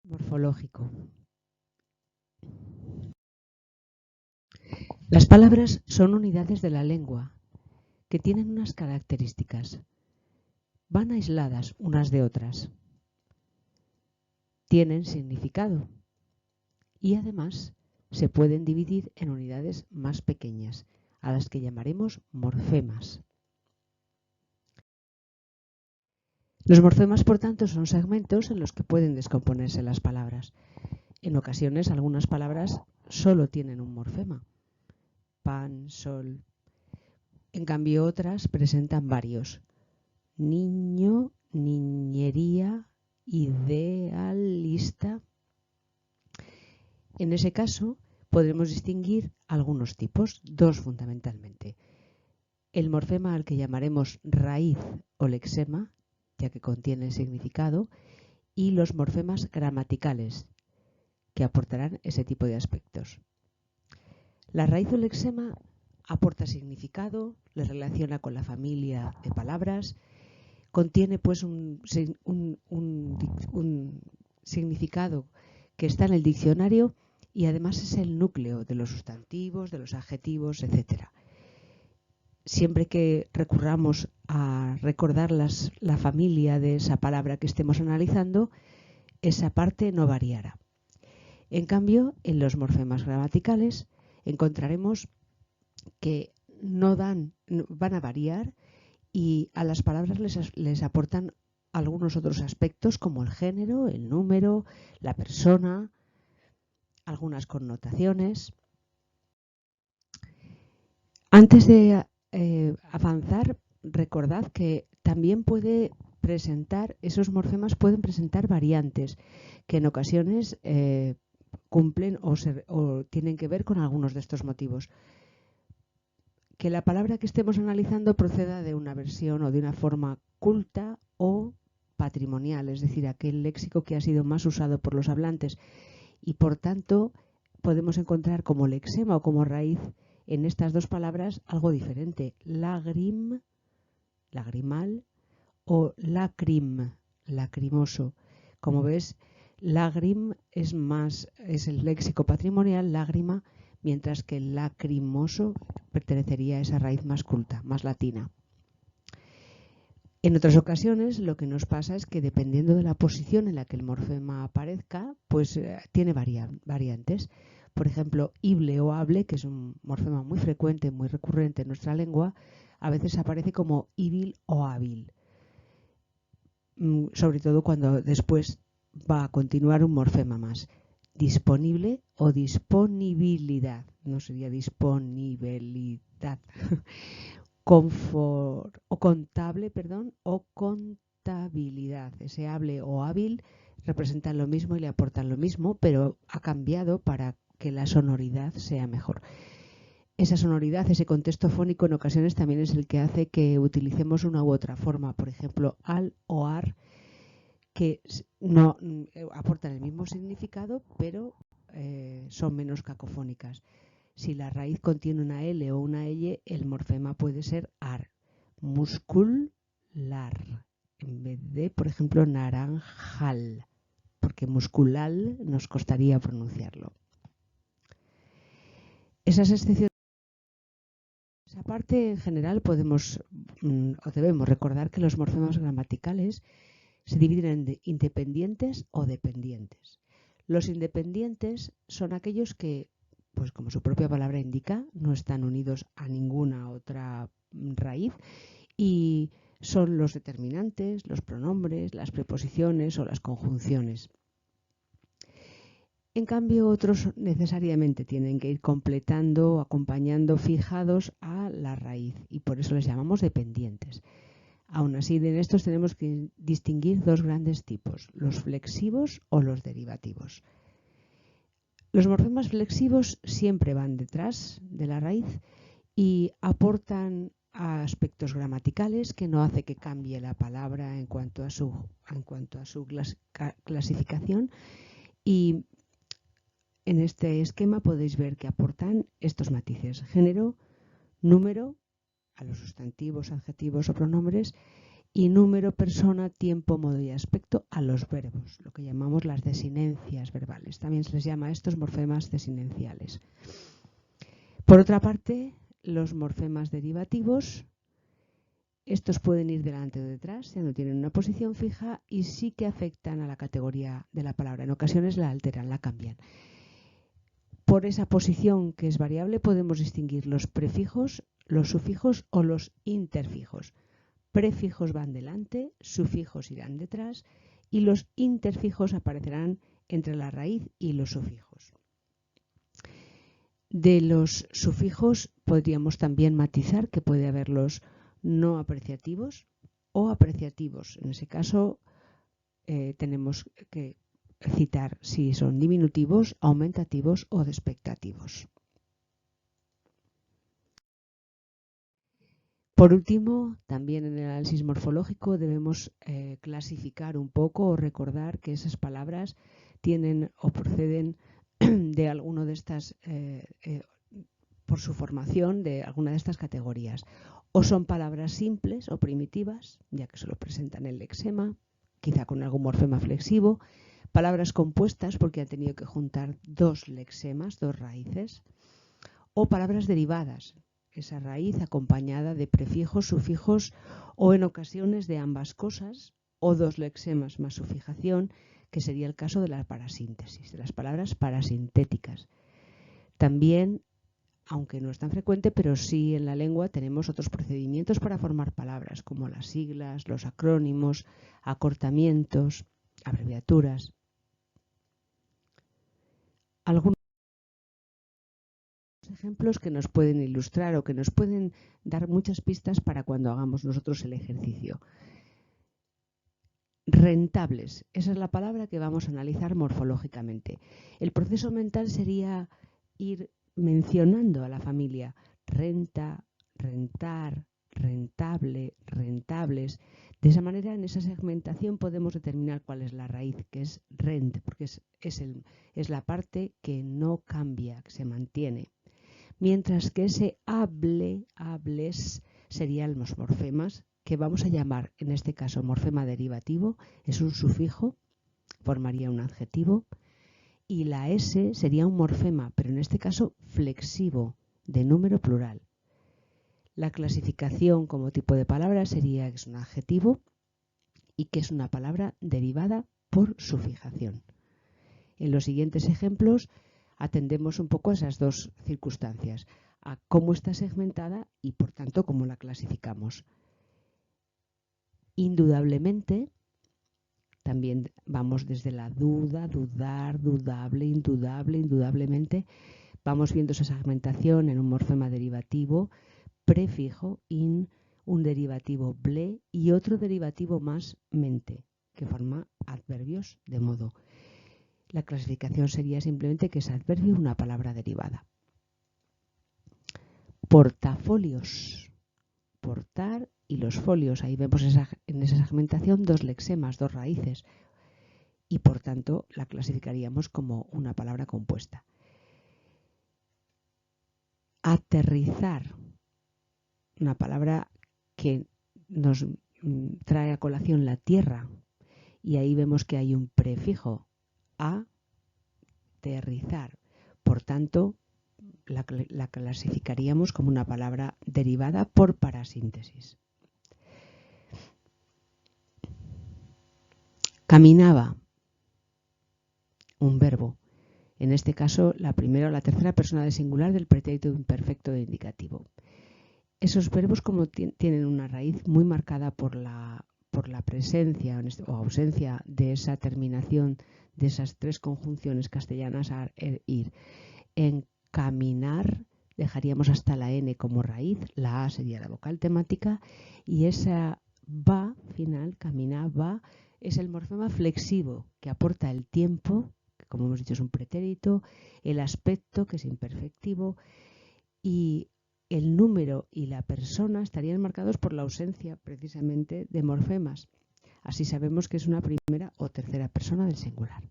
Morfológico. Las palabras son unidades de la lengua que tienen unas características. Van aisladas unas de otras. Tienen significado y además se pueden dividir en unidades más pequeñas, a las que llamaremos morfemas. Los morfemas, por tanto, son segmentos en los que pueden descomponerse las palabras. En ocasiones, algunas palabras solo tienen un morfema. Pan, sol. En cambio, otras presentan varios. Niño, niñería, idealista. En ese caso, podremos distinguir algunos tipos, dos fundamentalmente. El morfema al que llamaremos raíz o lexema, ya que contiene significado, y los morfemas gramaticales, que aportarán ese tipo de aspectos. La raíz o lexema aporta significado, le relaciona con la familia de palabras, contiene pues un significado que está en el diccionario y además es el núcleo de los sustantivos, de los adjetivos, etc. Siempre que recurramos a recordar la familia de esa palabra que estemos analizando, esa parte no variará. En cambio, en los morfemas gramaticales encontraremos que van a variar y a las palabras les aportan algunos otros aspectos como el género, el número, la persona, algunas connotaciones. Antes de avanzar, recordad que también esos morfemas pueden presentar variantes que en ocasiones cumplen o tienen que ver con algunos de estos motivos. Que la palabra que estemos analizando proceda de una versión o de una forma culta o patrimonial, es decir, aquel léxico que ha sido más usado por los hablantes y por tanto podemos encontrar como lexema o como raíz en estas dos palabras algo diferente, lagrim, lagrimal o lacrim, lacrimoso. Como ves, lagrim es el léxico patrimonial, lágrima, mientras que el lacrimoso pertenecería a esa raíz más culta, más latina. En otras ocasiones lo que nos pasa es que dependiendo de la posición en la que el morfema aparezca, pues tiene variantes. Por ejemplo, ible o able, que es un morfema muy frecuente, muy recurrente en nuestra lengua, a veces aparece como ibil o hábil, sobre todo cuando después va a continuar un morfema más. Disponible o disponibilidad, no sería disponibilidad. Contable o contabilidad. Ese hable o hábil representan lo mismo y le aportan lo mismo, pero ha cambiado para que la sonoridad sea mejor. Esa sonoridad, ese contexto fónico en ocasiones también es el que hace que utilicemos una u otra forma, por ejemplo, al o ar, que no aportan el mismo significado, pero son menos cacofónicas. Si la raíz contiene una L o una L, el morfema puede ser ar, muscular, en vez de, por ejemplo, naranjal, porque musculal nos costaría pronunciarlo. Esas excepciones. Esa parte, en general, podemos o debemos recordar que los morfemas gramaticales se dividen en independientes o dependientes. Los independientes son aquellos que, pues como su propia palabra indica, no están unidos a ninguna otra raíz y son los determinantes, los pronombres, las preposiciones o las conjunciones. En cambio, otros necesariamente tienen que ir completando, acompañando, fijados a la raíz y por eso les llamamos dependientes. Aún así, de estos tenemos que distinguir dos grandes tipos, los flexivos o los derivativos. Los morfemas flexivos siempre van detrás de la raíz y aportan aspectos gramaticales que no hace que cambie la palabra en cuanto a su clasificación, y en este esquema podéis ver que aportan estos matices: género, número a los sustantivos, adjetivos o pronombres y número, persona, tiempo, modo y aspecto a los verbos, lo que llamamos las desinencias verbales. También se les llama a estos morfemas desinenciales. Por otra parte, los morfemas derivativos, estos pueden ir delante o detrás, ya no tienen una posición fija y sí que afectan a la categoría de la palabra. En ocasiones la alteran, la cambian. Por esa posición que es variable podemos distinguir los prefijos, los sufijos o los interfijos. Prefijos van delante, sufijos irán detrás y los interfijos aparecerán entre la raíz y los sufijos. De los sufijos podríamos también matizar que puede haberlos no apreciativos o apreciativos. En ese caso tenemos que citar si son diminutivos, aumentativos o despectativos. Por último, también en el análisis morfológico debemos clasificar un poco o recordar que esas palabras tienen o proceden de alguno de estas, por su formación, de alguna de estas categorías. O son palabras simples o primitivas, ya que solo presentan el lexema, quizá con algún morfema flexivo. Palabras compuestas porque han tenido que juntar dos lexemas, dos raíces. O palabras derivadas, esa raíz acompañada de prefijos, sufijos o en ocasiones de ambas cosas, o dos lexemas más su fijación, que sería el caso de la parasíntesis, de las palabras parasintéticas. También, aunque no es tan frecuente, pero sí en la lengua tenemos otros procedimientos para formar palabras, como las siglas, los acrónimos, acortamientos, abreviaturas. Algunos ejemplos que nos pueden ilustrar o que nos pueden dar muchas pistas para cuando hagamos nosotros el ejercicio. Rentables, esa es la palabra que vamos a analizar morfológicamente. El proceso mental sería ir mencionando a la familia renta, rentar, rentable, rentables. De esa manera, en esa segmentación podemos determinar cuál es la raíz, que es rent, porque es la parte que no cambia, que se mantiene. Mientras que ese hables serían los morfemas, que vamos a llamar, en este caso, morfema derivativo, es un sufijo, formaría un adjetivo, y la S sería un morfema, pero en este caso flexivo, de número plural. La clasificación como tipo de palabra sería que es un adjetivo y que es una palabra derivada por su fijación. En los siguientes ejemplos atendemos un poco a esas dos circunstancias, a cómo está segmentada y por tanto cómo la clasificamos. Indudablemente, también vamos desde la duda, dudar, dudable, indudable, indudablemente. Vamos viendo esa segmentación en un morfema derivativo, prefijo, in, un derivativo ble y otro derivativo más mente, que forma adverbios de modo. La clasificación sería simplemente que es adverbio una palabra derivada. Portafolios. Portar y los folios. Ahí vemos en esa segmentación dos lexemas, dos raíces. Y por tanto la clasificaríamos como una palabra compuesta. Aterrizar. Una palabra que nos trae a colación la tierra. Y ahí vemos que hay un prefijo. Aterrizar. Por tanto, la clasificaríamos como una palabra derivada por parasíntesis. Caminaba, un verbo. En este caso, la primera o la tercera persona del singular del pretérito imperfecto de indicativo. Esos verbos como tienen una raíz muy marcada por la presencia o ausencia de esa terminación de esas tres conjunciones castellanas a ir. En caminar dejaríamos hasta la N como raíz, la A sería la vocal temática y esa va final, caminaba, es el morfema flexivo que aporta el tiempo, que como hemos dicho es un pretérito, el aspecto que es imperfectivo y el número y la persona estarían marcados por la ausencia precisamente de morfemas. Así sabemos que es una primera o tercera persona del singular.